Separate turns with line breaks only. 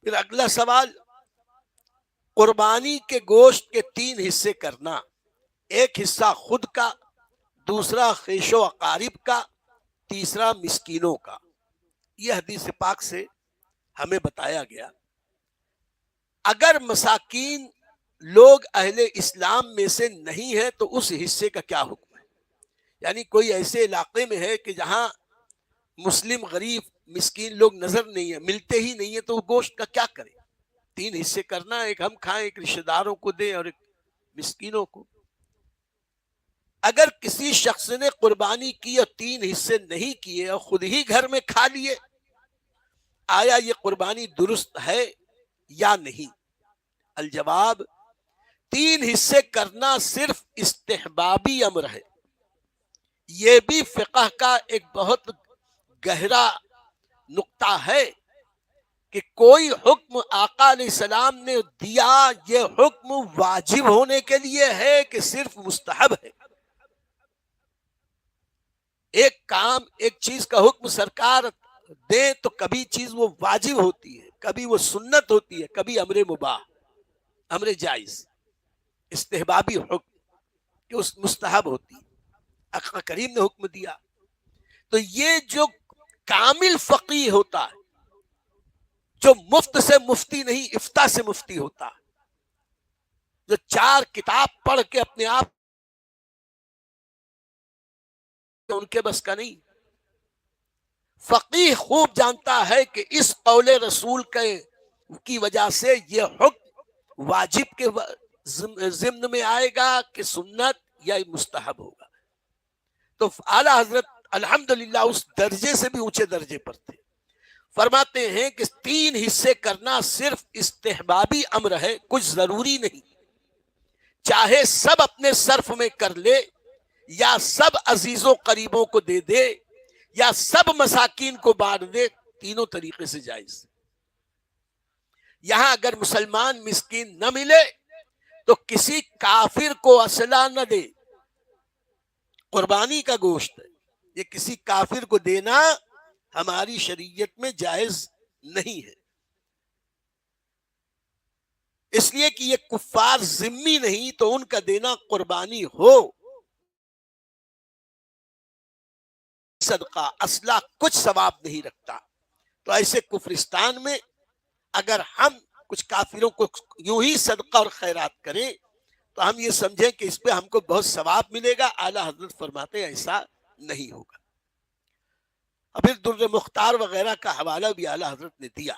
پھر اگلا سوال، قربانی کے گوشت کے 3 حصے کرنا، ایک حصہ خود کا، دوسرا خیش و اقارب کا، تیسرا مسکینوں کا۔ یہ حدیث پاک سے ہمیں بتایا گیا اگر مساکین لوگ اہل اسلام میں سے نہیں ہے تو اس حصے کا کیا حکم ہے؟ یعنی کوئی ایسے علاقے میں ہے کہ جہاں مسلم غریب مسکین لوگ نظر نہیں ہیں، ملتے ہی نہیں ہیں، تو وہ گوشت کا کیا کرے؟ 3 حصے کرنا، ایک ہم کھائیں، ایک رشتہ داروں کو دیں اور ایک مسکینوں کو۔ اگر کسی شخص نے قربانی کی اور 3 حصے نہیں کیے اور خود ہی گھر میں کھا لیے، آیا یہ قربانی درست ہے یا نہیں؟ الجواب، 3 حصے کرنا صرف استحبابی امر ہے۔ یہ بھی فقہ کا ایک بہت گہرا نقطہ ہے کہ کوئی حکم آقا علیہ السلام نے دیا، یہ حکم واجب ہونے کے لیے ہے کہ صرف مستحب ہے؟ ایک کام، ایک چیز کا حکم سرکار دے تو کبھی چیز وہ واجب ہوتی ہے، کبھی وہ سنت ہوتی ہے، کبھی امر مباح، امر جائز، استحبابی حکم کہ اس مستحب ہوتی ہے۔ آقا کریم نے حکم دیا تو یہ جو کامل فقیہ ہوتا ہے، جو مفت سے مفتی نہیں افتاء سے مفتی ہوتا، جو 4 کتاب پڑھ کے اپنے آپ ان کے بس کا نہیں، فقیہ خوب جانتا ہے کہ اس قول رسول کی وجہ سے یہ حکم واجب کے ضمن میں آئے گا کہ سنت یا مستحب ہوگا۔ تو اعلیٰ حضرت الحمدللہ اس درجے سے بھی اونچے درجے پر تھے، فرماتے ہیں کہ 3 حصے کرنا صرف استحبابی امر ہے، کچھ ضروری نہیں، چاہے سب اپنے صرف میں کر لے، یا سب عزیزوں قریبوں کو دے دے، یا سب مساکین کو بانٹ دے، تینوں طریقے سے جائز۔ یہاں اگر مسلمان مسکین نہ ملے تو کسی کافر کو اصلا نہ دے، قربانی کا گوشت ہے، یہ کسی کافر کو دینا ہماری شریعت میں جائز نہیں ہے، اس لیے کہ یہ کفار ذمی نہیں تو ان کا دینا قربانی ہو، صدقہ اصلا کچھ ثواب نہیں رکھتا۔ تو ایسے کفرستان میں اگر ہم کچھ کافروں کو یوں ہی صدقہ اور خیرات کریں تو ہم یہ سمجھیں کہ اس پہ ہم کو بہت ثواب ملے گا، اعلیٰ حضرت فرماتے ہیں ایسا نہیں ہوگا۔ اور پھر در مختار وغیرہ کا حوالہ بھی اعلیٰ حضرت نے دیا۔